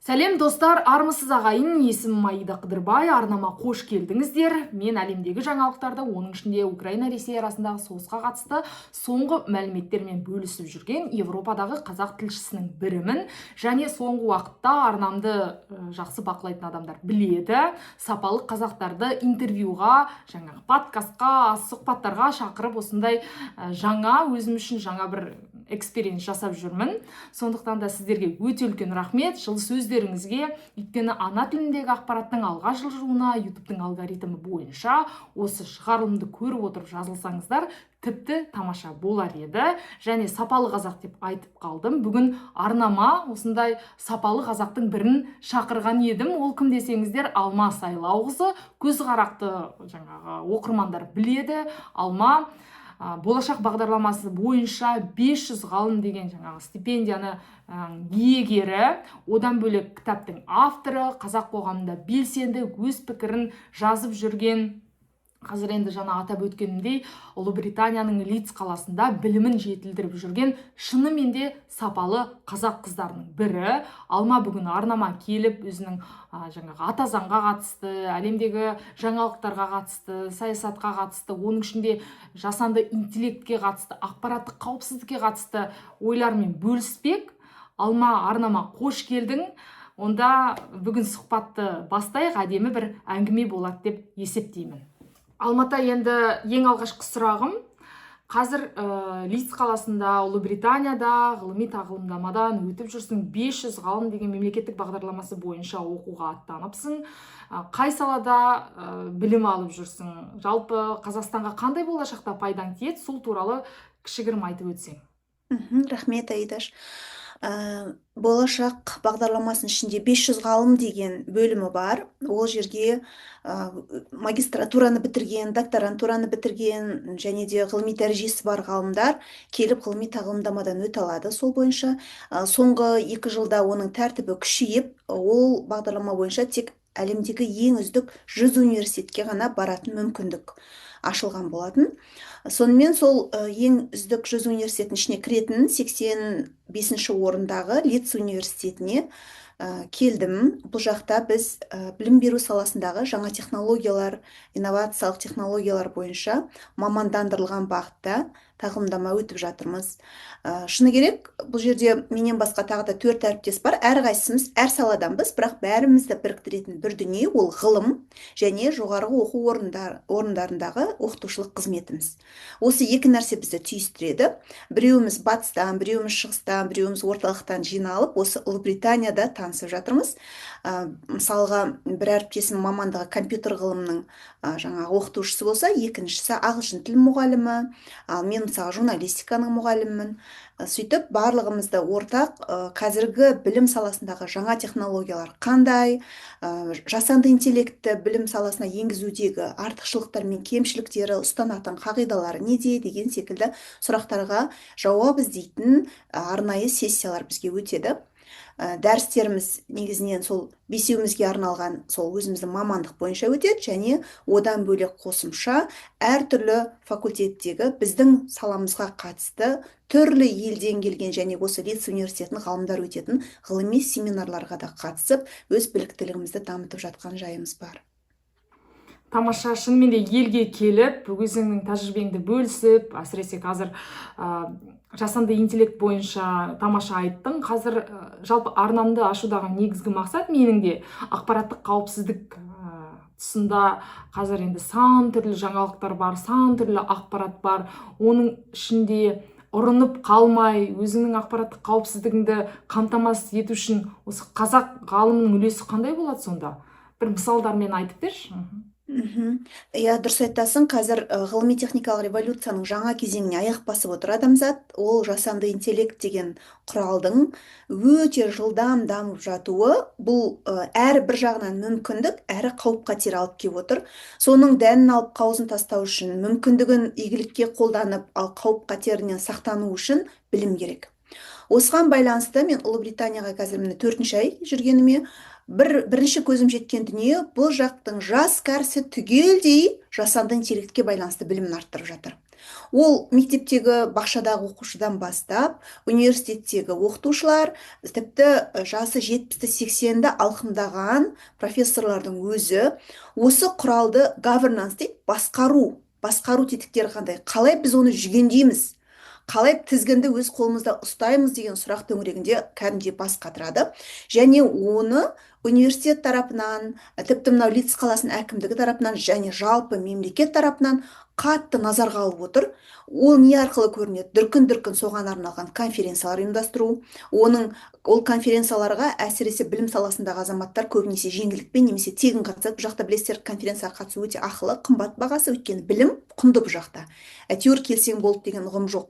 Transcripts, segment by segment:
Сәлем достар, армысыз ағайын, есімім Аида Қыдырбай, арнама қош келдіңіздер. Мен әлемдегі жаңалықтарды, оның ішінде Украина Ресей арасындағы соғысқа қатысты соңғы мәліметтермен бөлісіп жүрген Европадағы қазақ тілшісінің бірімін, және соңғы уақытта арнамды жақсы бақылайтын адамдар біледі. Сапалы қазақтарды интервьюға, жаңағы подкастқа, сұхбаттарға шақырып осындай жаңа, өзім үшін жаңа бір экспериенс жасап жүрмін. Сондықтан да сіздерге өте үлкен рахмет, жылы сөздеріңізге. Өйткені ана тіліндегі ақпараттың алға жылжуына ютубтың алгоритмі бойынша осы шығарылымды көріп отырып жазылсаңыздар тіпті тамаша болар еді. Және сапалы қазақ деп айтып қалдым. Бүгін арнама осындай сапалы қазақтың бірін шақырған едім. Ол кім десеңіздер, Алма Сайлауқызы. Көзқарақты жаңағы оқырмандар біледі. Алма болашақ бағдарламасы бойынша 500 ғалым деген жаңағы стипендияны иегері, одан бөлек кітаптың авторы, қазақ қоғамында белсенді өз пікірін жазып жүрген. Қазір енді жаңа атап өткенімдей, Ұлыбританияның Лидс қаласында білімін жетілдіріп жүрген шынымен де сапалы қазақ қыздарының бірі. Алма бүгін арнама келіп, өзінің жаңағы ата заңға қатысты, әлемдегі жаңалықтарға қатысты, саясатқа қатысты, оның ішінде жасанды интеллектке қатысты, ақпараттық қауіпсіздікке қатысты ойлармен бөліспек. Алма, арнама қош келдің. Онда бүгін сұхбатты бастайық, әдемі бір әңгіме болады деп есептеймін. Алмата, енді ең алғашқы сұрағым, қазір Лидс қаласында, Ұлыбританияда ғылыми тағылымдамадан өтіп жүрсің, 500 ғалым деген мемлекеттік бағдарламасы бойынша оқуға аттаныпсың. Қай салада білім алып жүрсің? Жалпы Қазақстанға қандай болашақта пайдаң тиеді? Сол туралы кішігірім айтып өтсең. Рахмет, Аидаш. Болашақ бағдарламасының ішінде 500 ғалым деген бөлімі бар. Ол жерге магистратураны бітірген, докторантураны бітірген және де ғылыми дәрежесі бар ғалымдар келіп ғылыми тағылымдамадан өте алады. Сол бойынша соңғы 2 жылда оның тәртібі күшейіп, ол бағдарлама бойынша тек әлемдегі ең үздік 100 университетке ғана баратын мүмкіндік ашылған болатын. Сонымен сол ең үздік 100 университеттің ішіне кіретін 85-ші орындағы Лидс университетіне келдім. Бұл жақта біз білім беру саласындағы жаңа технологиялар, инновациялық технологиялар бойынша мамандандырылған бағытта тағылымдама өтіп жатырмыз. Шыны керек, бұл жерде менен басқа тағы да 4 әріптес бар. Әрқайсымыз әр саладанбыз, бірақ бәрімізді біріктіретін бір дүние, ол ғылым және жоғарғы оқу орындарындағы оқытушылық қызметіміз. Осы 2 нәрсе бізді түйістіреді. Біреуіміз батыстан, біреуіміз шығыстан, біреуіміз орталықтан жиналып, осы Ұлыбританияда танысып жатырмыз. Мысалға, бір әріптесім мамандығы компьютер ғылымының жаңағы оқытушысы болса, екіншісі ағылшын тіл мұғалімі, ал мен мысалы журналистиканың мұғалімімін. Сөйтіп, барлығымызда ортақ қазіргі білім саласындағы жаңа технологиялар қандай, жасанды интеллектті білім саласына енгізудегі артықшылықтар мен кемшіліктері, ұстанатын қағидалары неде деген секілді сұрақтарға жауап іздейтін арнайы сессиялар бізге өтеді. Дәрістеріміз негізінен сол 5-еуімізге арналған сол өзіміздің мамандық бойынша өтеді, және одан бөлек қосымша әртүрлі факультеттегі біздің саламызға қатысты түрлі елден келген және осы Лидс университетінің ғалымдар өтетін ғылыми семинарларға да қатысып, өз біліктілігімізді дамытып жатқан жайымыз бар. Тамаша, шынымен де елге келіп, өзіңнің тәжірибеңді бөлісіп, әсіресе қазір жасанды интеллект бойынша тамаша айттың. Қазір жалпы арнамды ашудағы негізгі мақсат менің де ақпараттық қауіпсіздік тұсында. Қазір енді сан түрлі жаңалықтар бар, сан түрлі ақпарат бар. Оның ішінде ұрынып қалмай, өзіңнің ақпараттық қауіпсіздігіңді қамтамасыз ету үшін осы қазақ ғалымының үлесі қандай болады сонда? Бір мысалдармен айтып берші. Иә, дұрыс айтасың. Қазір ғылыми техникалық революцияның жаңа кезеңіне аяқ басып отыр адамзат. Ол жасанды интеллект деген құралдың өте жылдам дамып жатуы, бұл әрі бір жағынан мүмкіндік, әрі қауіп қатер алып келіп отыр. Соның дәнін алып қауызын тастау үшін, мүмкіндігін игілікке қолданып, ал қауіп қатерінен сақтану үшін білім керек. Осыған байланысты мен Ұлыбританияға қазір 4-ші ай жүргеніме, бірінші көзім жеткен дүние, бұл жақтың жас кәрісі түгелдей жасанды интеллектке байланысты білімін арттырып жатыр. Ол мектептегі бақшадағы оқушыдан бастап, университеттегі оқытушылар, тіпті жасы 70-ті 80-ді алқымдаған профессорлардың өзі осы құралды governance дейді, басқару тетіктері қандай, қалай біз оны жүгендейміз, қалай тізгінді өз қолымызда ұстаймыз деген сұрақ төңірегінде кәдімгідей бас қатырады. Және оны университет тарапынан, тіпті мынау Лидс қаласының әкімдігі тарапынан және жалпы мемлекет тарапынан қатты назарға алып отыр. Ол не арқылы көрінеді? Дүркін соған арналған конференциялар ұйымдастыру. Ол конференцияларға әсіресе білім саласындағы азаматтар көбінесе жеңілдікпен немесе тегін қатысады. Бұл жақта білесіздер, конференцияға қатысу өте ақылы, қымбат бағасы, өйткені білім құнды бұл жақта. Әйтеуір келсең болды деген ұғым жоқ.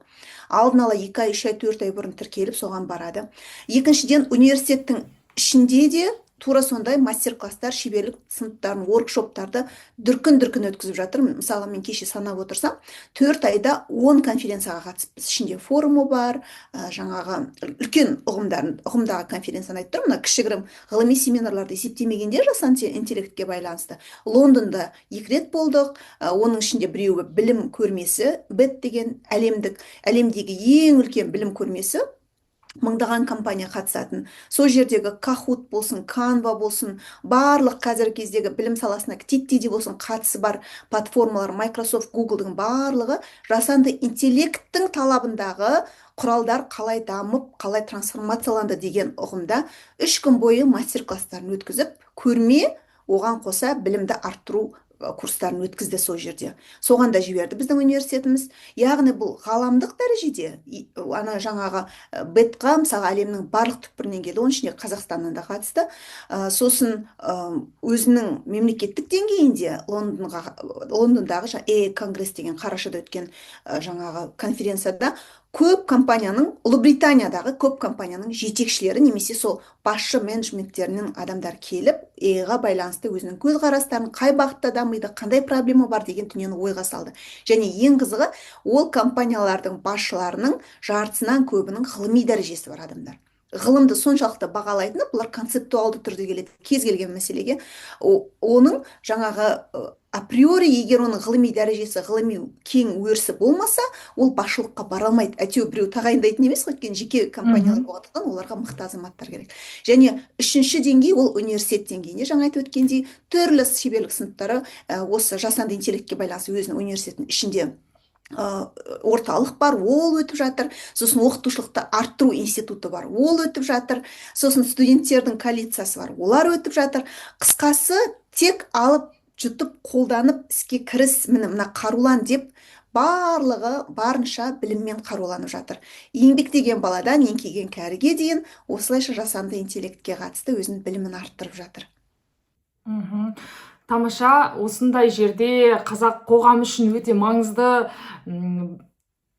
Алдын ала 2 ай, 3 ай, 4 ай бұрын тіркеліп соған барады. Екіншіден, университеттің ішінде де тура сондай мастер-класстар, шеберлік сыныптарын, воркшоптарды дүркін өткізіп жатыр. Мысалы, мен кеше санап отырсам, 4 айда 10 конференцияға қатысыппыз. Ішінде форумы бар, жаңағы үлкен ұғымдағы конференцияны айтып тұрмын. Мына кішігірім ғылыми семинарларды есептемегенде жасанды интеллектке байланысты. Лондонда 2 рет болдық. Оның ішінде біреуі білім көрмесі, BET деген әлемдегі ең үлкен білім көрмесі. Мыңдаған компания қатысатын. Сол жердегі Kahoot болсын, Canva болсын, барлық қазіргі кездегі білім саласына титтей болсын қатысы бар платформалар, Microsoft, Google'дың барлығы жасанды интеллекттің талабындағы құралдар қалай дамып, қалай трансформацияланды деген ұғымда 3 күн бойы мастер-класстарын өткізіп, көрме, оған қоса білімді арттыру курстарын өткізді сол жерде. Соған да жіберді біздің университетіміз. Яғни бұл ғаламдық дәрежеде, ана жаңағы BET-қа мысалы әлемнің барлық түкпірінен келді, оның ішінде Қазақстаннан да қатысты. Сосын өзінің мемлекеттік деңгейінде Лондондағы конгресс деген қарашада өткен жаңағы конференцияда Ұлыбританиядағы көп компанияның жетекшілері немесе сол басшы менеджменттерінің адамдар келіп, ға байланысты өзінің көзқарастарын, қай бағытта дамиды, қандай проблема бар деген дүниені ойға салды. Және ең қызығы, ол компаниялардың басшыларының жартысынан көбінің ғылыми дәрежесі бар адамдар. Ғылымды соншалықты бағалайтыны, бұлар концептуалды түрде келеді кез келген мәселеге. Оның жаңағы априори, егер оның ғылыми дәрежесі, ғылыми кең өрісі болмаса, ол басшылыққа бара алмайды. Әйтеуір біреу тағайындайтын емес, өйткені жеке компаниялар болғандықтан оларға мықты азаматтар керек. Және 3-ші деңгей ол университет деңгейінде, жаңа айтып өткендей, түрлі шеберлік сыныптары осы жасанды интеллектке байланысты өзінің университеттің ішінде орталық бар, ол өтіп жатыр. Сосын оқытушылықты арттыру институты бар, ол өтіп жатыр. Сосын студенттердің коалициясы бар, олар өтіп жатыр. Қысқасы, тек алып жұтып қолданып іске кіріс, мына қарулан деп барлығы барынша біліммен қаруланып жатыр. Еңбек деген баладан еңкейген кәріге дейін осылайша жасанды интеллектке қатысты өзінің білімін арттырып жатыр. Тамаша, осындай жерде қазақ қоғамы үшін өте маңызды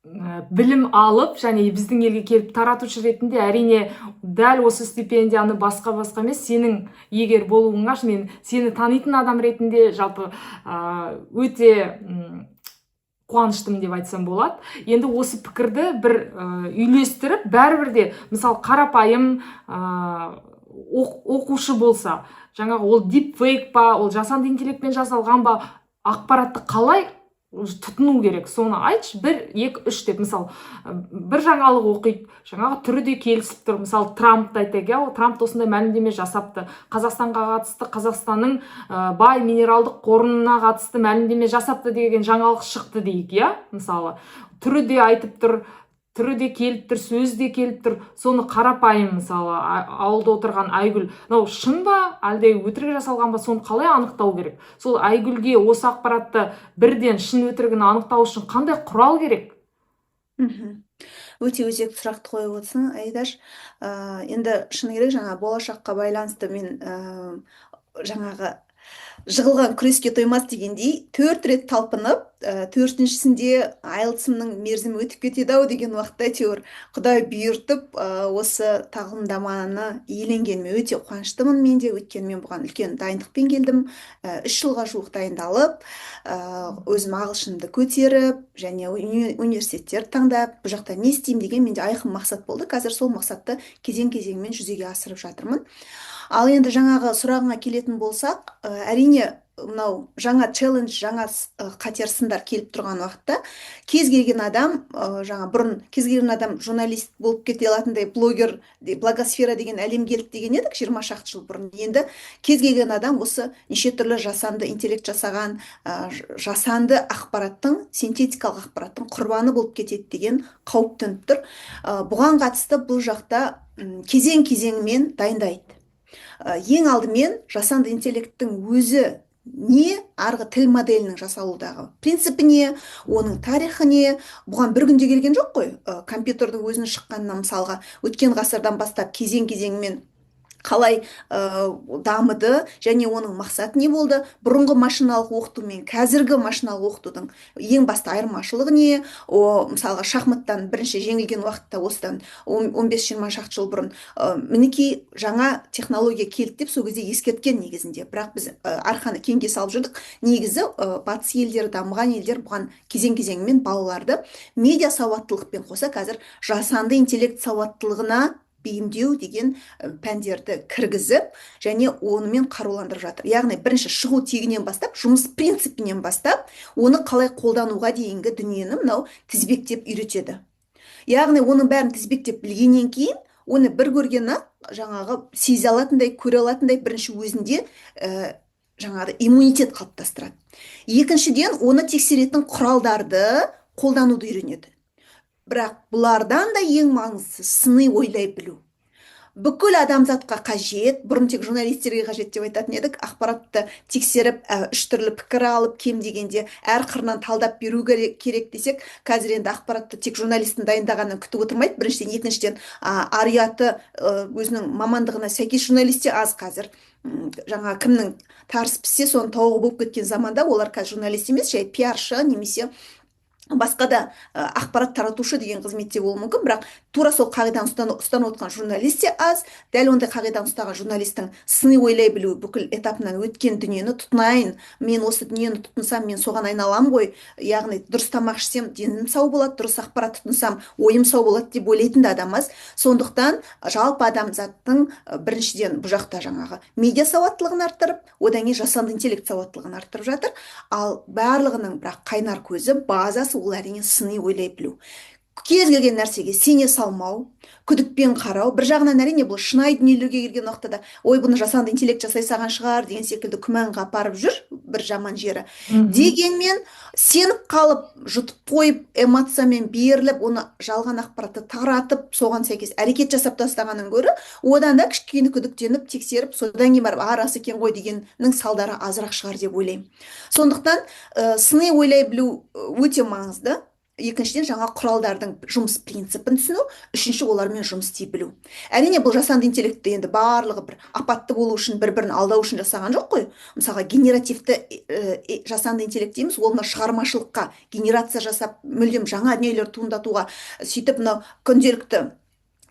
білім алып, және біздің елге келіп таратушы ретінде әрине дәл осы стипендияны басқа емес, сенің егер болуыңа, мен сені танитын адам ретінде жалпы өте қуаныштымын деп айтсам болады. Енді осы пікірді бір үйлестіріп, бәрібір де, мысалы, қарапайым оқушы болса, жаңағы ол дипфейк па, ол жасанды интеллектпен жасалған ба, ақпаратты қалай тұтыну керек, соны айтшы, 1, 2, 3 деп. Мысалы, бір жаңалық оқиды, жаңағы түрі де келісіп тұр. Мысалы, Трампты айтайық, Трамп осындай мәлімдеме жасапты, Қазақстанға қатысты, Қазақстанның бай минералдық қорына қатысты мәлімдеме жасапты деген жаңалық шықты дейік, мысалы, түрі де айтып тұр, түрі де келіп тұр, сөз де келіп тұр. Соны қарапайым, мысалы, ауылда отырған Айгүл, шын ба, әлде өтірік жасалған ба, соны қалай анықтау керек? Сол Айгүлге осы ақпаратты бірден шын өтірігін анықтау үшін қандай құрал керек? Өте өзекті сұрақты қойып отырсың, Айдаш. Енді шыны керек, жаңа болашаққа байланысты мен жаңағы жығылған күреске тоймас дегендей 4 рет талпынып, төртіншісінде айлсымның мерзімі өтіп кетеді ау деген уақытта әйтеуір Құдай бұйыртып осы тағылымдаманы иеленгеніме өте қуаныштымын мен де, өйткені мен бұған үлкен дайындықпен келдім. 3 жылға жуық дайындалып, өзім ағылшынымды көтеріп және университеттерді таңдап, бұл жақта не істеймін деген менде айқын мақсат болды. Қазір сол мақсатты кезең-кезеңмен жүзеге асырып жатырмын. Ал енді жаңағы сұрағыңа келетін болсақ, әрине мынау жаңа челлендж, жаңа қатер сындар келіп тұрған уақытта кез келген адам, жаңа бұрын кез келген адам журналист болып кете алатындай блогер, блогосфера деген әлем келді деген едік 20 шақты жыл бұрын. Енді кез келген адам осы неше түрлі жасанды интеллект жасаған жасанды ақпараттың, синтетикалық ақпараттың құрбаны болып кетеді деген қауіп төніп тұр. Бұған қатысты бұл жақта кезең-кезеңмен дайындайды. Ең алдымен жасанды интеллекттің өзі не, арғы тіл моделінің жасалудағы принципі не, оның тарихы не, бұған бір күнде келген жоқ қой. Компьютердің өзінің шыққанына мысалға өткен ғасырдан бастап кезең-кезеңмен қалай дамыды және оның мақсаты не болды, бұрынғы машиналық оқыту мен қазіргі машиналық оқытудың ең басты айырмашылығы не, мысалға шахматтан бірінші жеңілген уақытта осыдан 15-20 шақты жыл бұрын мінекей жаңа технология келді деп сол кезде ескерткен негізінде. Бірақ біз арқаны кеңге салып жүрдік. Негізі батыс елдері, дамыған елдер бұған кезең-кезеңмен балаларды медиа сауаттылықпен қоса қазір жасанды интеллект сауаттылығына бейімдеу деген пәндерді кіргізіп және онымен қаруландырып жатыр. Яғни бірінші шығу тегінен бастап, жұмыс принципінен бастап, оны қалай қолдануға дейінгі дүниені мынау тізбектеп үйретеді. Яғни оның бәрін тізбектеп білгеннен кейін, оны бір көрген-ақ жаңағы сезе алатындай, көре алатындай бірінші өзінде жаңағы иммунитет қалыптастырады. Екіншіден, оны тексеретін құралдарды қолдануды үйренеді. Бірақ бұлардан да ең маңыздысы сыни ойлай білу. Бүкіл адамзатқа қажет, бұрын тек журналистерге қажет деп айтатын едік, ақпаратты тексеріп, 3 түрлі пікір алып, кем дегенде әр қырынан талдап беру керек десек, қазір енді ақпаратты тек журналистің дайындағанын күтіп отырмайды. Біріншіден, екіншіден, ар-ұяты өзінің мамандығына сәйкес журналисте аз қазір. Жаңа кімнің тарс піссе, соны тауығы болып кеткен заманда олар қазір журналист емес, жай пиаршы немесе басқа да ақпарат таратушы деген қызметте болуы мүмкін, бірақ тура сол қағиданы ұстанып отырған журналист те аз. Дәл ондай қағиданы ұстаған журналистің сыни ойлай білу, бүкіл этапынан өткен дүниені тұтынайын, мен осы дүниені тұтынсам, мен соған айналам ғой, яғни дұрыс тамақ ішсем денім сау болады, дұрыс ақпарат тұтынсам ойым сау болады деп ойлайтын да адам аз. Сондықтан жалпы адамзаттың біріншіден бұл жақта жаңағы медиа сауаттылығын арттырып, одан кейін жасанды интеллект сауаттылығын арттырып жатыр. Ал барлығының бірақ қайнар көзі, базасы ол әрине сыни ойлай білу. Кез келген нәрсеге сене салмау, күдікпен қарау. Бір жағынан әрине бұл шынайы дүниелерге келген уақытта да, ой, бұны жасанды интеллект жасай салған шығар деген секілді күмәнға апарып жүр, бір жаман жері. Дегенмен сеніп қалып, жұтып қойып, эмоциямен беріліп, оны жалған ақпаратты таратып, соған сәйкес әрекет жасап тастағаннан гөрі, одан да кішкене күдіктеніп, тексеріп, содан кейін барып рас екен ғой дегеннің салдары азырақ шығар деп ойлаймын. Сондықтан сыни ойлай білу өте маңызды. Екіншіден, жаңа құралдардың жұмыс принципін түсіну, үшінші олармен жұмыс істей білу. Әрине бұл жасанды интеллектті енді барлығы бір апатты болу үшін, бір-бірін алдау үшін жасаған жоқ қой. Мысалға генеративті жасанды интеллект дейміз, ол шығармашылыққа генерация жасап, мүлдем жаңа дүниелер туындатуға, сөйтіп мынау күнделікті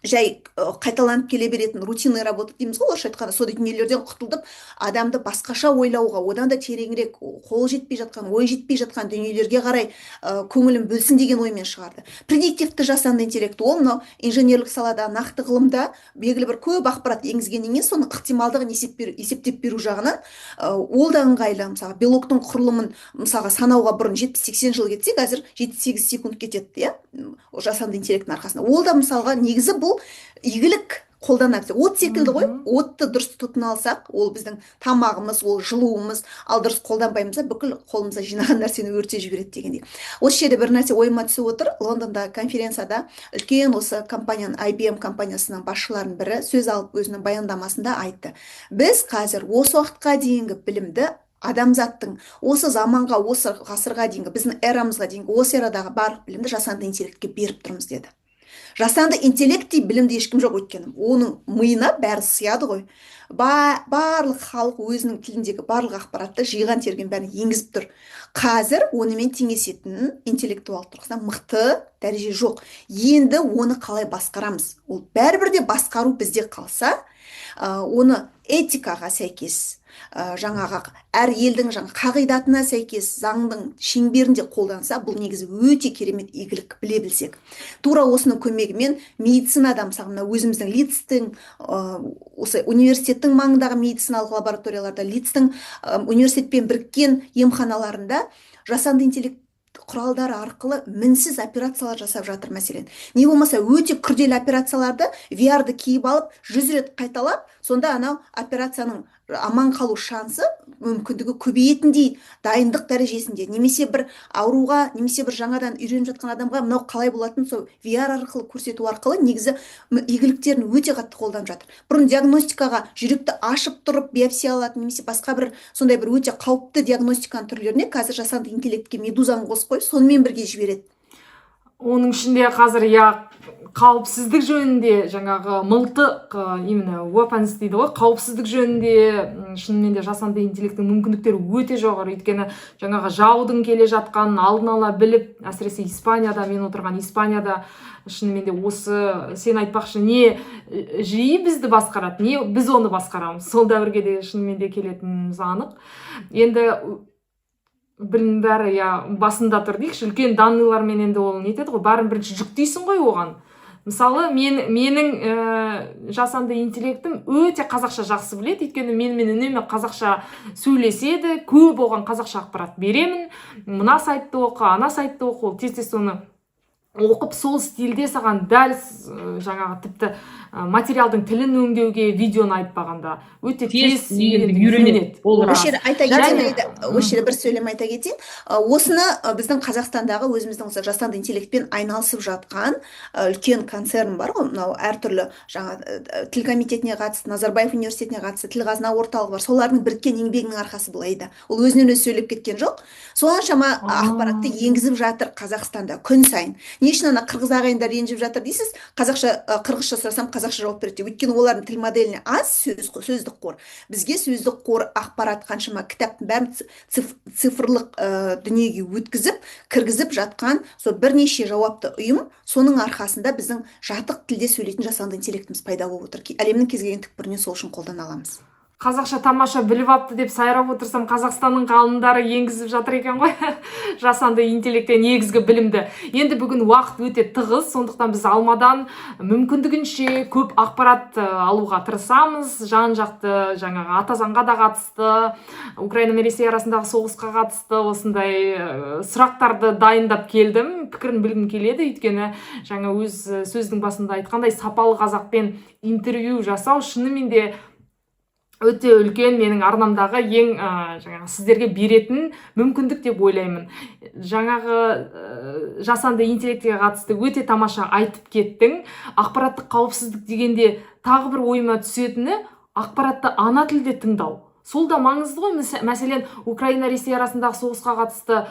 жай қайталанып келе беретін рутинный работа дейміз ғой, орысша айтқанда, сондай дүниелерден құтылып, адамды басқаша ойлауға, одан да тереңірек, қол жетпей жатқан, ой жетпей жатқан дүниелерге қарай көңілін бөлсін деген оймен шығарды. Предиктивті жасанды интеллект ол мынау инженерлік салада, нақты ғылымда белгілі бір көп ақпарат енгізгеннен кейін соның ықтималдығын есептеп беру жағынан ол да ыңғайлы. Мысалға белоктың құрылымын мысалға санауға бұрын 70-80 жыл кетсе, қазір 7-8 секунд кетеді, жасанды интеллекттің арқасында. Ол да мысалға негізі бұл игілік қолданады. От секілді ғой, отты дұрыс тұтына алсақ, ол біздің тамағымыз, ол жылуымыз, ал дұрыс қолданбаймыз, бүкіл қолымызда жинаған нәрсені өртеп жібереді дегендей. Осы жерде бір нәрсе ойыма түсіп отыр. Лондонда конференцияда үлкен осы компанияның, IBM компаниясының басшыларының бірі сөз алып өзінің баяндамасында айтты. Біз қазір осы уақытқа дейінгі білімді адамзаттың осы заманға, осы ғасырға дейінгі, біздің эрамызға дейінгі осы эрадағы барлық білімді жасанды интеллектке беріп тұрмыз деді. Жасанды интеллекттей білімді ешкім жоқ, өйткені оның миына бәрі сыяды ғой. Барлық халық өзінің тіліндегі барлық ақпаратты жиған терген бәрін енгізіп тұр. Қазір онымен теңесетін интеллектуал тұрғысынан мықты дәреже жоқ. Енді оны қалай басқарамыз? Ол бәрібір де басқару бізде қалса, оны этикаға сәйкес, жаңағы әр елдің қағидатына сәйкес заңдың шеңберінде қолданса, бұл негізі өте керемет игілік, біле білсек. Тура осының көмегімен медицинада, мысалы өзіміздің Лидстің, осы университеттің маңындағы медициналық лабораторияларда, Лидстің университетпен біріккен емханаларында жасанды интеллект құралдары арқылы мінсіз операциялар жасап жатыр. Мәселен, не болмаса өте күрделі операцияларды VR-ды киіп алып 100 рет қайталап, сонда анау операцияның аман қалу шансы, мүмкіндігі көбейетіндей дайындық дәрежесінде, немесе бір ауруға, немесе бір жаңадан үйреніп жатқан адамға мынау қалай болатын сол VR арқылы көрсету арқылы негізі игіліктерін өте қатты қолданып жатыр. Бұрын диагностикаға жүректі ашып тұрып биопсия алатын, немесе басқа бір сондай бір өте қауіпті диагностиканың түрлеріне қазір жасанды интеллектке медузаны қосып қойып, сонымен бірге жібереді. Оның ішінде қазір қауіпсіздік жөнінде жаңағы мылтық, именно weapons дейді ғой, қауіпсіздік жөнінде шынымен де жасанды интеллекттің мүмкіндіктері өте жоғары. Өйткені жаңағы жаудың келе жатқанын алдын ала біліп, әсіресе Испанияда, мен отырған Испанияда шынымен де осы сен айтпақшы не жиі бізді басқарады, не біз оны басқарамыз. Сол дәуірге де шынымен де келетініміз анық. Енді бірінің бәрі басында тұр дейікші, үлкен данныйлармен енді ол нетеді ғой, бәрін бірінші жүктейсің ғой оған. Мысалы, менің жасанды интеллектім өте қазақша жақсы біледі, өйткені менімен үнемі қазақша сөйлеседі, көп оған қазақша ақпарат беремін. Мына сайтты оқы, ана сайтты оқы, ол тез соны оқып, сол стильде саған дәл жаңағы тіпті материалдың тілін өңдеуге видеоны айтпағанда өте тез үйренеді. Осы жерде бір сөйлем айта кетейін. Осыны біздің Қазақстандағы өзіміздің жасанды интеллектпен айналысып жатқан үлкен концерн бар ғой, мынау әртүрлі тіл комитетіне қатысты, Назарбаев университетіне қатысты, тіл қазына орталығы бар. Солардың біріккен еңбегінің арқасы бұл айда. Ол өзінен өзі сөйлеп кеткен жоқ. Соншама ақпаратты енгізіп жатыр Қазақстанда күн сайын. Не үшін ана қырғыз ағайындар ренжіп жатыр дейсіз? Қырғызша сұрасам қазақша жауап береді. Өйткені олардың тіл моделіне аз сөздік қор. Бізге сөздік қор, ақпарат, қаншама кітаптың бәрін цифрлық дүниеге өткізіп, кіргізіп жатқан сол бірнеше жауапты ұйым, соның арқасында біздің жатық тілде сөйлейтін жасанды интеллектіміз пайда болып отыр. Әлемнің кез келген түкпірінен сол үшін қолдана аламыз. Қазақша тамаша біліп апты деп сайрап отырсам, Қазақстанның ғалымдары енгізіп жатыр екен ғой жасанды интеллекттен негізгі білімді. Енді бүгін уақыт өте тығыз, сондықтан біз алмадан мүмкіндігінше көп ақпарат алуға тырысамыз. Жан-жақты жаңағы ата заңға да қатысты, Украина мен Ресей арасындағы соғысқа қатысты осындай сұрақтарды дайындап келдім. Пікірін білгім келеді, өйткені жаңа өз сөздің басында айтқандай сапалы қазақпен интервью жасау шынымен де өте үлкен менің арнамдағы ең жаңағы сіздерге беретін мүмкіндік деп ойлаймын. Жаңағы жасанды интеллектке қатысты өте тамаша айтып кеттің. Ақпараттық қауіпсіздік дегенде тағы бір ойыма түсетіні ақпаратты ана тілде тыңдау. Сол да маңызды ғой. Мәселен, Украина Ресей арасындағы соғысқа қатысты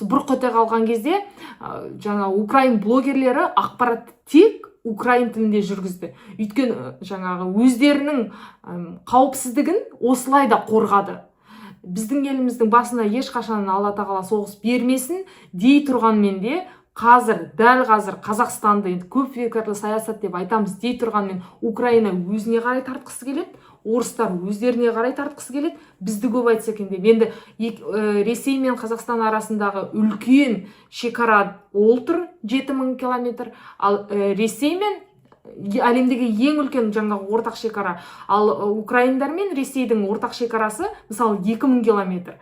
бұрқ ете қалған кезде жаңа Украин блогерлері ақпаратты тек украин тілінде жүргізді. Өйткені жаңағы өздерінің қауіпсіздігін осылай да қорғады. Біздің еліміздің басына ешқашан Алла тағала соғыс бермесін дей тұрғанмен де, дәл қазір Қазақстанды көп векторлы саясат деп айтамыз дей тұрғанмен, Украина өзіне қарай тартқысы келеді, орыстар өздеріне қарай тартқысы келеді. Бізді көп айтса екен деп. Енді Ресей мен Қазақстан арасындағы үлкен шекара ол тұр, 7000 километр. Ал Ресей мен әлемдегі ең үлкен жаңағы ортақ шекара. Ал Украиндар мен Ресейдің ортақ шекарасы мысалы 2000 километр.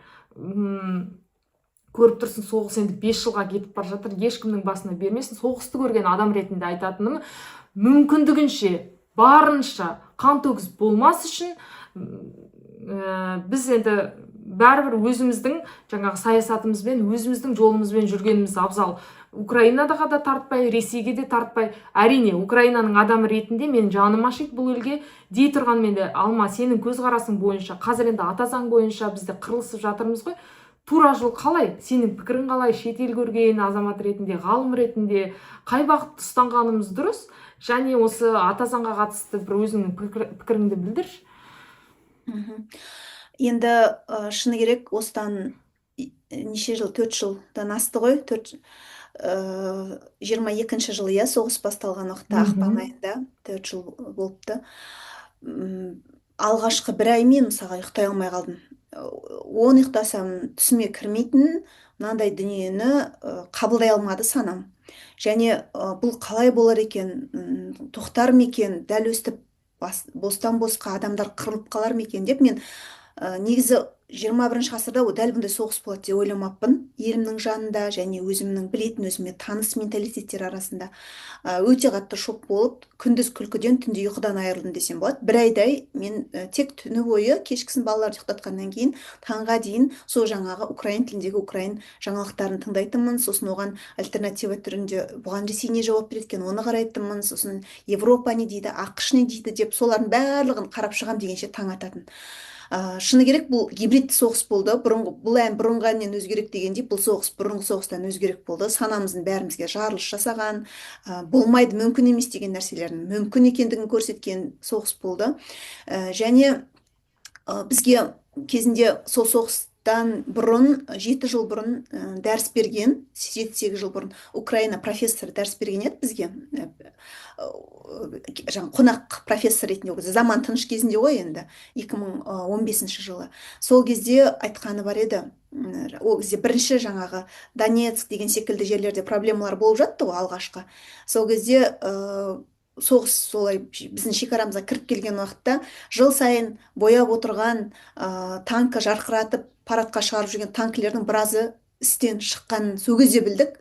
Көріп тұрсың, соғыс енді 5 жылға кетіп бар жатыр, ешкімнің басына бермесін. Соғысты көрген адам ретінде айтатыным, мүмкіндігінше барынша қан төгіс болмас үшін біз енді бәрібір өзіміздің жаңағы саясатымызбен, өзіміздің жолымызбен жүргеніміз абзал. Украинаға да тартпай, Ресейге де тартпай. Әрине, Украинаның адамы ретінде мен жаным ашиды бұл елге дей тұрғанмен де, Алма, сенің көзқарасың бойынша, қазір енді ата заң бойынша бізде қырылысып жатырмыз ғой. тура жол қалай? Сенің пікірің қалай? Шетел көрген азамат ретінде, ғалым ретінде қай бағытты ұстанғанымыз дұрыс? Және осы ата заңға қатысты бір өзіңнің пікіріңді білдірші. Енді шыны керек осыдан неше жыл, 4 жылдан асты ғой, 22-ші жылы, иә, соғыс басталған уақытта ақпан айында 4 жыл болыпты. Алғашқы бір ай мен мысалға ұйықтай алмай қалдым. 10 ұйықтасам түсіме кірмейтін мынандай дүниені қабылдай алмады санам. Және бұл қалай болар екен, тоқтар ма екен, дәл өстіп бостан босқа адамдар қырылып қалар ма екен деп мен негізі 21-ші ғасырда дәл бұндай соғыс болады деп ойламаппын. Елімнің жанында және өзімнің білетін, өзіме таныс менталитеттер арасында өте қатты шок болып, күндіз күлкіден, түнде ұйқыдан айырылдым десем болады. Бір айдай мен тек түні бойы кешкісін балаларды ұйықтатқаннан кейін таңға дейін сол жаңағы украин тіліндегі украин жаңалықтарын тыңдайтынмын. Сосын оған альтернатива түрінде бұған ресей не жауап береді екен, оны қарайтынмын. Сосын Европа не дейді, ақш не дейді деп солардың барлығын қарап шығам дегенше таң ататын. Шыны керек, бұл гибридті соғыс болды. Бұл ән бұрынғы әннен өзгерек дегендей, бұл соғыс бұрынғы соғыстан өзгерек болды. Санамыздың бәрімізге жарылыс жасаған, болмайды, мүмкін емес деген нәрселердің мүмкін екендігін көрсеткен соғыс болды. Және бізге кезінде сол соғыстан бұрын, 7 жыл бұрын дәріс берген, 7-8 жыл бұрын Украина профессоры дәріс берген еді бізге. Қонақ профессор ретінде, заман тыныш кезінде ғой, енді 2015 жылы. Сол кезде айтқаны бар еді. Ол кезде бірінші жаңағы Донецк деген секілді жерлерде проблемалар болып жатты ғой алғашқы. Сол кезде соғыс солай біздің шекарамызға кіріп келген уақытта жыл сайын бояп отырған танкі жарқыратып парадқа шығарып жүрген танкілердің біразы істен шыққанын сол кезде білдік.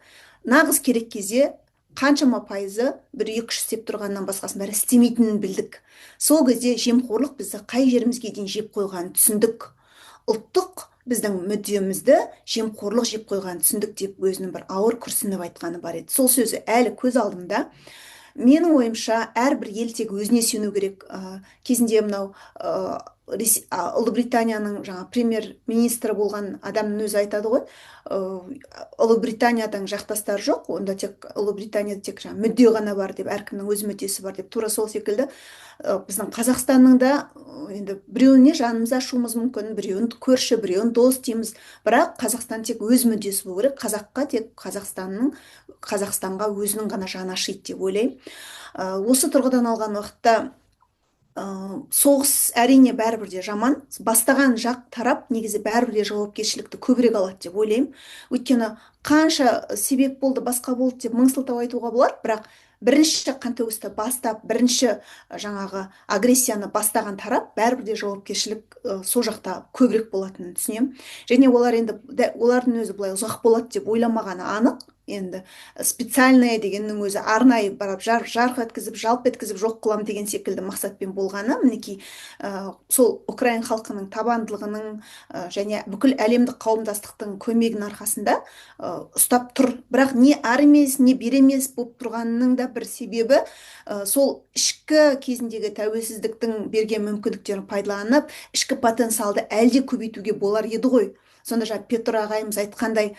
Нағыз керек кезде қаншама пайызы 1-2 істеп тұрғаннан басқасын бәрі істемейтінін білдік. Сол кезде жемқорлық бізді қай жерімізге дейін жеп қойғанын түсіндік. Ұлттық біздің мүддемізді жемқорлық жеп қойғанын түсіндік деп өзінің бір ауыр күрсініп айтқаны бар еді. Сол сөзі әлі көз алдымда. Менің ойымша әрбір ел тек өзіне сену керек. Кезінде мынау Ұлыбританияның жаңа премьер-министрі болған адамның өзі айтады ғой, Ұлыбританиядан жақтастар жоқ, онда тек Ұлыбританияда тек мүдде ғана бар деп, әркімнің өз мүддесі бар деп. Тура сол секілді біздің Қазақстанның да енді біреуіне жанымыз ашуымыз мүмкін, біреуін көрші, біреуін дос дейміз, бірақ Қазақстан тек өз мүддесі болу керек. Қазаққа тек Қазақстанға өзінің ғана жаны ашиды деп ойлаймын. Осы тұрғыдан алған уақытта соғыс әрине бәрібір де жаман. Бастаған жақ тарап негізі бәрібір де жауапкершілікті көбірек алады деп ойлаймын. Өйткені қанша себеп болды, басқа болды деп мың сылтау айтуға болады, бірақ бірінші қантөгісті бастап, бірінші жаңағы агрессияны бастаған тарап бәрібір де жауапкершілік сол жақта көбірек болатынын түсінемін. Және олардың өзі бұлай ұзақ болады деп ойламағаны анық. Енді специальная дегеннің өзі арнайы барып жарқ еткізіп, жалп еткізіп жоқ қылам деген секілді мақсатпен болғаны, мінекей сол Украин халқының табандылығының және бүкіл әлемдік қауымдастықтың көмегінің арқасында ұстап тұр. Бірақ не ар емес, не бер емес болып тұрғанының да бір себебі сол ішкі кезіндегі тәуелсіздіктің берген мүмкіндіктерін пайдаланып, ішкі потенциалды әлде көбейтуге болар еді ғой. Сонда Петр ағайымыз айтқандай,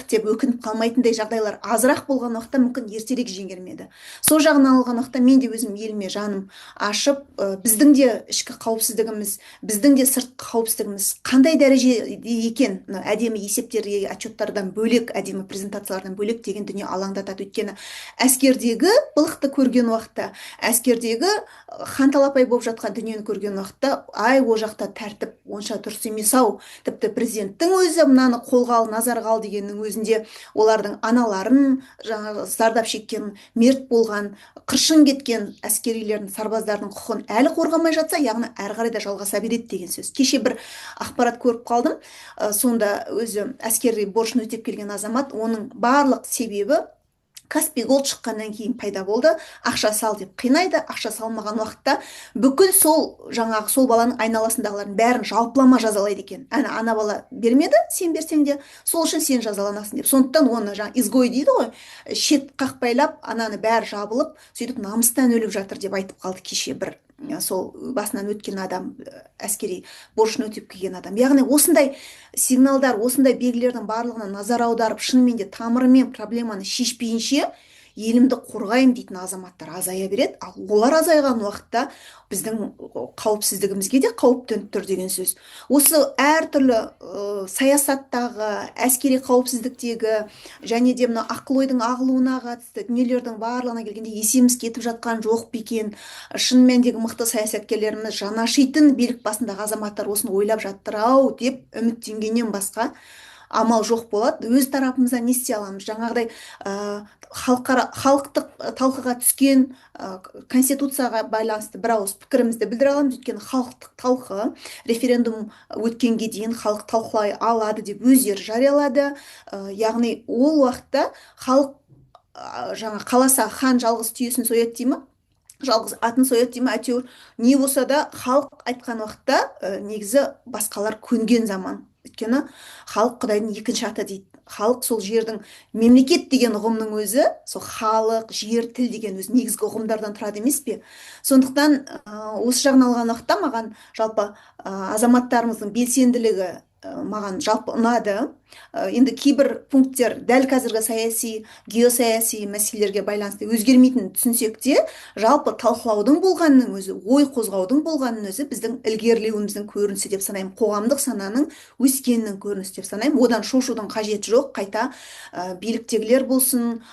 деп өкініп қалмайтындай жағдайлар азырақ болған уақытта мүмкін ертерек жеңгермеді. Сол жағынан алған уақытта мен де өзім еліме жаным ашып, біздің де ішкі қауіпсіздігіміз, біздің де сыртқы қауіпсіздігіміз қандай дәрежеде екен, әдемі есептерге, отчеттардан бөлек, әдемі презентациялардан бөлек деген дүние алаңдатады. Өйткені әскердегі былықты көрген уақытта, әскердегі ханталапай болып жатқан дүниені көрген уақытта, ол жақта тәртіп онша дұрыс емес-ау, тіпті президенттің өзі мынаны қолға ал, назарға ал дегеннің өзінде олардың аналарын, жаңағы зардап шеккен, мерт болған, қыршын кеткен әскерилердің, сарбаздардың құқығын әлі қорғамай жатса, яғни әрі қарай да жалғаса береді деген сөз. Кеше бір ақпарат көріп қалдым. Сонда өзі әскери борышын өтеп келген азамат, оның барлық себебі Каспий Голд шыққаннан кейін пайда болды. Ақша сал деп қинайды. Ақша салмаған уақытта бүкіл сол баланың айналасындағылардың бәрін жалпылама жазалайды екен. Ана бала бермеді, сен берсең де сол үшін сен жазаланасың деп. Сондықтан оны изгой дейді ғой, шет қақпайлап, ананы бәрі жабылып, сөйтіп намыстан өліп жатыр деп айтып қалды кеше бір сол басынан өткен адам, әскери борышын өтеп келген адам. Яғни осындай сигналдар, осындай белгілердің барлығына назар аударып, шынымен де тамырымен проблеманы шешпейінше елімді қорғаймын дейтін азаматтар азая береді. Ал олар азайған уақытта біздің қауіпсіздігімізге де қауіп төніп тұр деген сөз. Осы әртүрлі саясаттағы, әскери қауіпсіздіктегі және де мына ақыл ойдың ағылуына қатысты дүниелердің барлығына келгенде есеміз кетіп жатқан жоқ па екен? Шын мәніндегі мықты саясаткерлеріміз, жанашитын билік басындағы азаматтар осыны ойлап жатыр-ау деп үміттенгеннен басқа амал жоқ болады. Өз тарапымыздан не істей аламыз? Жаңағыдай халықтық талқыға түскен конституцияға байланысты бір ауыз пікірімізді білдіре аламыз. Өйткені халықтық талқы референдум өткенге дейін халық талқылай алады деп өздері жариялады. Яғни ол уақытта халық жаңа қаласа хан жалғыз түйесін сояды дей ма? Жалғыз атын сояды дей ма? Әйтеуір не болса да халық айтқан уақытта негізі басқалар көнген заман. Өйткені халық Құдайдың екінші аты дейді. Халық сол жердің, мемлекет деген ұғымның өзі, сол халық, жер, тіл деген өзі негізгі ұғымдардан тұрады емес пе? Сондықтан осы жағын алған уақытта маған жалпы азаматтарымыздың белсенділігі маған жалпы ұнады. Енді кейбір пункттер дәл қазіргі саяси, геосаяси мәселелерге байланысты өзгермейтінін түсінсек те, жалпы талқылаудың болғанының өзі, ой қозғаудың болғанының өзі біздің ілгерілеуіміздің көрінісі деп санаймын. Қоғамдық сананың өскенінің көрінісі деп санаймын. Одан шошудың қажеті жоқ. Қайта биліктегілер болсын,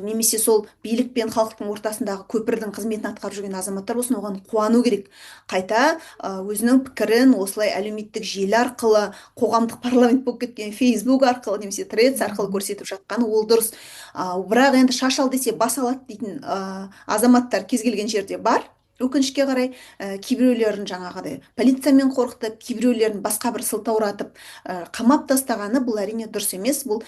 немесе сол билік пен халықтың ортасындағы көпірдің қызметін атқарып жүрген азаматтар болсын, оған қуану керек. Қайта өзінің пікірін осылай әлеуметтік желі арқылы, қоғамдық парламент болып кеткен Facebook арқылы немесе Threads арқылы көрсетіп жатқаны ол дұрыс. Бірақ енді шаш ал десе бас алады дейтін азаматтар кез келген жерде бар. Өкінішке қарай кейбіреулерін жаңағыдай полициямен қорқытып, кейбіреулерін басқа бір сылтауратып қамап тастағаны бұл әрине дұрыс емес. Бұл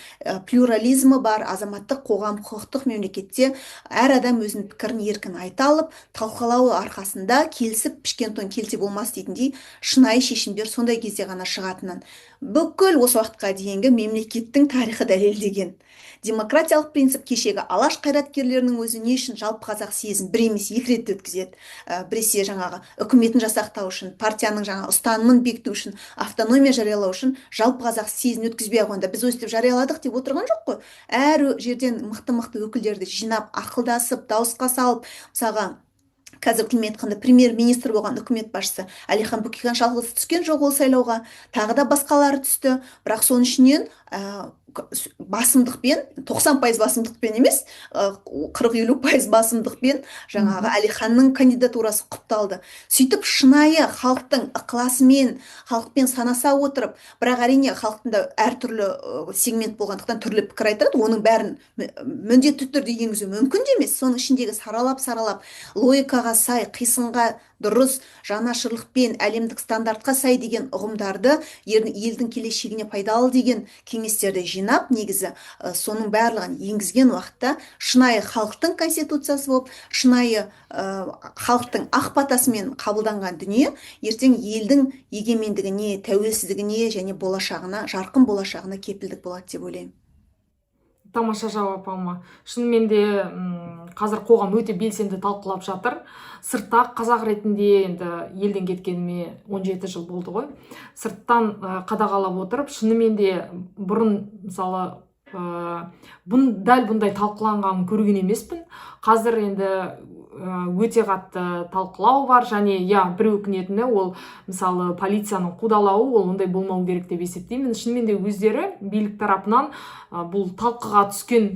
плюрализмі бар азаматтық қоғам, құқықтық мемлекетте әр адам өзінің пікірін еркін айта алып, талқылауы арқасында келісіп пішкен тон келте болмас дейтіндей шынайы шешімдер сондай кезде ғана шығатынын бүкіл осы уақытқа дейінгі мемлекеттің тарихы дәлелдеген. Демократиялық принцип кешегі алаш қайраткерлерінің өзі не үшін жалпы қазақ съезін бір емес екі рет өткізеді. Біресе жаңағы үкіметін жасақтау үшін, партияның жаңа ұстанымын бекіту үшін, автономия жариялау үшін жалпы қазақ съезін өткізбей қойғанда біз өстіп жарияладық деп отырған жоқ қой. Әр жерден мықты өкілдерді жинап, ақылдасып, дауысқа салып, мысалға қазір тілмен айтқанда премьер-министр болған үкімет басшысы Әлихан Бөкейхан жалғыз түскен жоқ ол сайлауға, тағы да басқалары түсті. Бірақ соның ішінен басымдықпен, 90% басымдықпен емес, 40-50% басымдықпен жаңағы Әлиханның кандидатурасы құпталды. Сөйтіп шынайы халықтың ықыласымен, халықпен санаса отырып, бірақ әрине халықтың әртүрлі сегмент болғандықтан түрлі пікір айтады, оның бәрін міндетті түрде енгізу мүмкін де емес. Соның ішіндегі саралап, логикаға сай, қисынға дұрыс, жанашырлықпен, әлемдік стандартқа сай деген ұғымдарды, елдің келешегіне пайдалы деген кеңестерді жинап, негізі соның барлығын енгізген уақытта шынайы халықтың конституциясы болып, шынайы халықтың ақ батасымен қабылданған дүние ертең елдің егемендігіне, тәуелсіздігіне және болашағына, жарқын болашағына кепілдік болады деп ойлаймын. Тамаша жауап Алма. Шынымен де қазір қоғам өте белсенді талқылап жатыр. Сыртта қазақ ретінде енді елден кеткеніме 17 жыл болды ғой. Сырттан қадағалап отырып, шынымен де бұрын мысалы дәл бұндай талқыланғанын көрген емеспін. Қазір енді өте қатты талқылау бар, және бір өкінетіні ол мысалы полицияның қудалауы, ол ондай болмау керек деп есептеймін. Шынымен де өздері билік тарапынан бұл талқыға түскен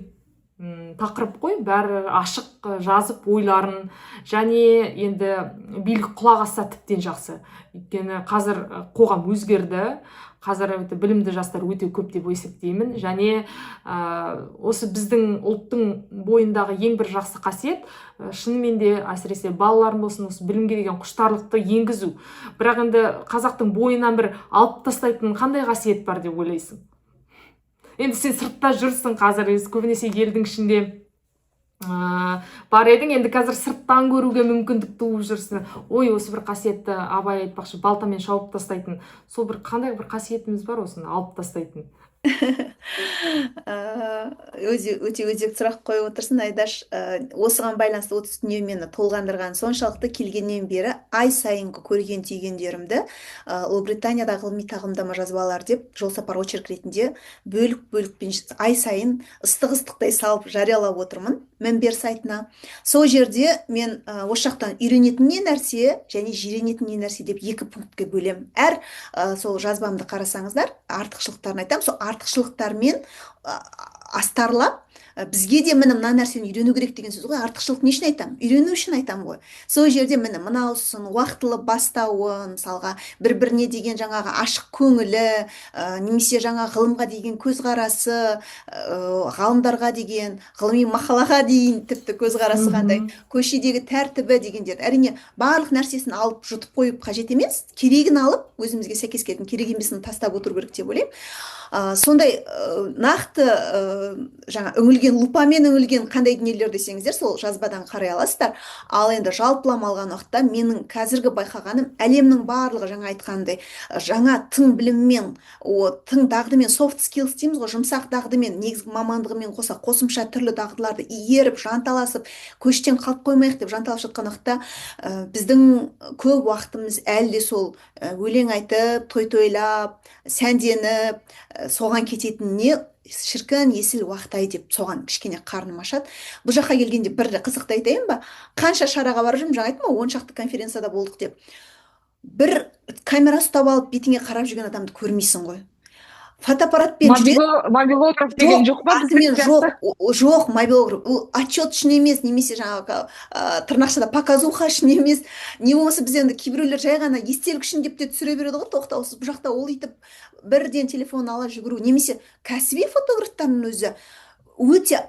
тақырып қой, бәрі ашық жазып ойларын, және енді билік құлақ асса тіптен жақсы. Өйткені қазір қоғам өзгерді. Қазір білімді жастар өте көп деп есептеймін, және осы біздің ұлттың бойындағы ең бір жақсы қасиет шынымен де әсіресе балалардың болсын осы білімге деген құштарлықты енгізу. Бірақ енді қазақтың бойынан бір алып тастайтын қандай қасиет бар деп ойлайсың? Енді сен сыртта жүрсің қазір, көбінесе елдің ішінде бар едің, енді қазір сырттан көруге мүмкіндік туып жүрсің. Ой, осы бір қасиетті Абай айтпақшы, балтамен шауып тастайтын. Сол бір қандай бір қасиетіміз бар осыны алып тастайтын? Өте өзекті сұрақ қойып отырсың, Айдаш. Осыған байланысты осы дүние мені толғандырған соншалықты келгеннен бері ай сайынғы көрген түйгендерімді Ұлыбританияда ғылыми тағылымдама жазбалар деп жолсапар очерк ретінде бөлік ай сайын ыстық-ыстықтай салып жариялап отырмын Мінбер сайтына. Сол жерде мен осы жақтан үйренетін не нәрсе және жиренетін не нәрсе деп екі пунктке бөлемін. Сол жазбамды қарасаңыздар, артықшылықтарын айтамын. Сол артықшылықтармен астарлап, бізге де міне мына нәрсені үйрену керек деген сөз ғой. Артықшылық не үшін айтамын? Үйрену үшін айтамын ғой. Сол жерде міне мынаусын уақытылы бастауын, мысалға бір-біріне деген жаңағы ашық көңілі, немесе жаңа ғылымға деген көзқарасы, ғалымдарға деген, ғылыми мақалаға дейін тіпті көзқарасы қандай, көшедегі тәртібі дегендер. Әрине барлық нәрсесін алып жұтып қойып қажет емес, керегін алып, өзімізге сәйкес келетін, керек емесін тастап отыру керек деп ойлаймын. Сондай нақты жаңа лупамен үңілген қандай дүниелер десеңіздер, сол жазбадан қарай аласыздар. Ал енді жалпылама алған уақытта менің қазіргі байқағаным, әлемнің барлығы жаңа айтқандай жаңа тың біліммен, тың дағдымен, soft skills дейміз ғой, жұмсақ дағдымен, негізгі мамандығымен қоса қосымша түрлі дағдыларды игеріп, жанталасып, көштен қалып қоймайық деп жанталасып жатқан уақытта біздің көп уақытымыз әлі де сол өлең айтып, той-тойлап, сәнденіп, соған кететініне шіркін есіл уақыт-ай деп соған кішкене қарным ашады. Бұл жаққа келгенде бір қызықты айтайын ба? Қанша шараға барып жүрмін, жаңа айттым ғой, 10 шақты конференцияда болдық деп. Бір камера ұстап алып бетіңе қарап жүрген адамды көрмейсің ғой. Фотоаппаратпен мобилограф деген жоқ па? Жоқ, мобилограф. Ол отчет үшін емес, немесе жаңағы тырнақшада показуха үшін емес. Не болмаса біз енді кейбіреулер жай ғана естелік үшін деп те түсіре береді ғой, тоқтаусыз. Бұл жақта ол итіп бірден телефон ала жүгіру, немесе кәсіби фотографтардың өзі өте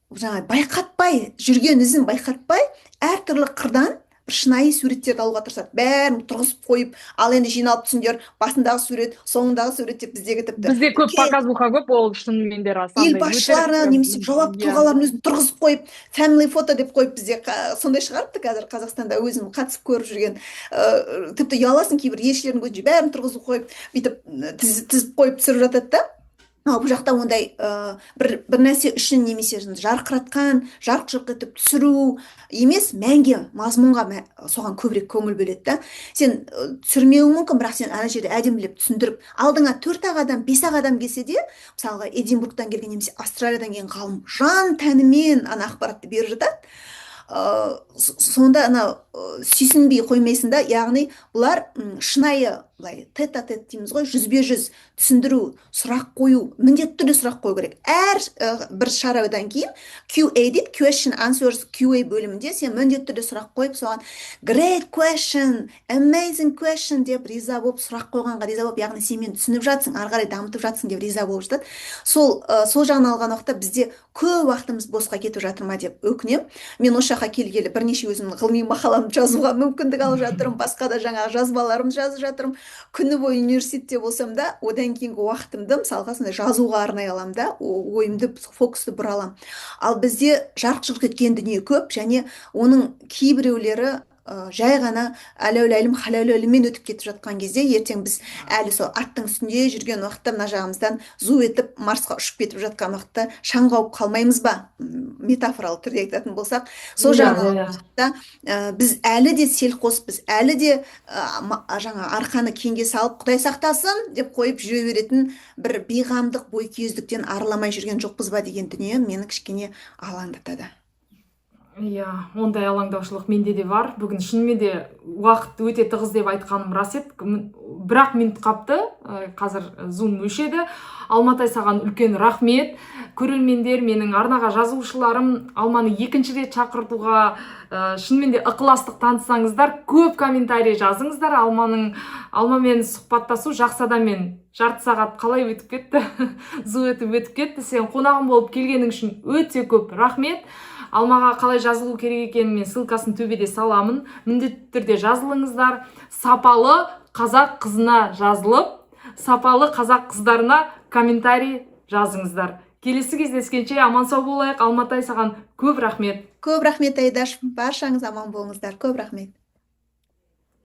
жаңа байқатпай, жүрген ізін байқатпай, әртүрлі қырдан шынайы суреттерді алуға тырысады. Бәрін тұрғызып қойып, ал енді жиналып түсіңдер, басындағы сурет, соңындағы сурет деп біздегі тіпті. Бізде көп показуха көп, ол шынымен де рас. Ел басшылары немесе жауапты тұлғаларын өзін тұрғызып қойып, family photo деп қойып, бізде сондай шығарыпты қазір Қазақстанда, өзім қатысып көріп жүрген. Тіпті ұяласың, кейбір елшілердің көзінше бәрін тұрғызып қойып, бүйтіп тізіп қойып түсіріп жатады да. Ал бұл жақта ондай бір нәрсе үшін немесе жарқыратқан, жарқ-жұрқ етіп түсіру емес, мәнге, мазмұнға соған көбірек көңіл бөледі да. Сен түсірмеуің мүмкін, бірақ сен ана жерде әдемілеп түсіндіріп, алдыңа 4-ақ адам, 5-ақ адам келсе де, мысалға Эдинбургтан келген немесе Австралиядан келген ғалым жан тәнімен ана ақпаратты беріп жатады. Сонда сүйсінбей қоймайсың да, яғни бұлар шынайы тет-а-тет дейміз ғой, жүзбе-жүз түсіндіру, сұрақ қою, міндетті түрде сұрақ қою керек. Әр бір шарадан кейін QA дейді, question answers QA бөлімінде сен міндетті түрде сұрақ қойып, соған great question, amazing question деп риза болып, сұрақ қойғанға риза болып, яғни сен мені түсініп жатсың, ары қарай дамытып жатсың деп риза болып жатады. Сол жағын алған уақытта бізде көп уақытымыз босқа кетіп жатыр ма деп өкінемін. Мен осы жаққа келгелі бірнеше өзімнің ғылыми мақаламды жазуға мүмкіндік алып жатырмын, басқа да жаңағы жазбаларымды жазып жатырмын. Күні бойы университетте болсам да, одан кейінгі уақытымды мысалға сондай жазуға арнай аламын да, ойымды, фокусты бұра аламын. Ал бізде жарқ-жұрқ еткен дүние көп, және оның кейбіреулері жай ғана әләуләлім халәуләліммен өтіп кетіп жатқан кезде, ертең біз әлі сол аттың үстінде жүрген уақытта мына жағымыздан зу етіп Марсқа ұшып кетіп жатқан уақытта шаң қауып қалмаймыз ба? Метафоралы түрде айтатын болсақ, сол жағында біз әлі де селқос, біз әлі де жаңа арқаны кеңге салып, Құдай сақтасын деп қойып жүре беретін бір бейғамдық, бойкүйездіктен арыламай жүрген жоқпыз ба деген дүние мені кішкене алаңдатады. Иә, ондай алаңдаушылық менде де бар. Бүгін шынымен де уақыт өте тығыз деп айтқаным рас еді. Бірақ минут қапты, қазір зум өшеді. Алматай, саған үлкен рахмет. Көрермендер, менің арнаға жазушыларым, Алманы екінші рет шақыртуға шынымен де ықыластық танытсаңыздар, көп комментарий жазыңыздар. Алмамен сұхбаттасу жақсы адаммен жарты сағат қалай өтіп кетті, зу өтіп кетті. Сен қонағым болып келгенің үшін өте көп рахмет. Алмаға қалай жазылу керек екенін мен ссылкасын төбеде саламын. Міндетті түрде жазылыңыздар. Сапалы қазақ қызына жазылып, сапалы қазақ қыздарына комментарий жазыңыздар. Келесі кездескенше аман сау болайық. Алматай, саған көп рахмет. Көп рахмет, Айдаш. Баршаңыз аман болыңыздар. Көп рахмет.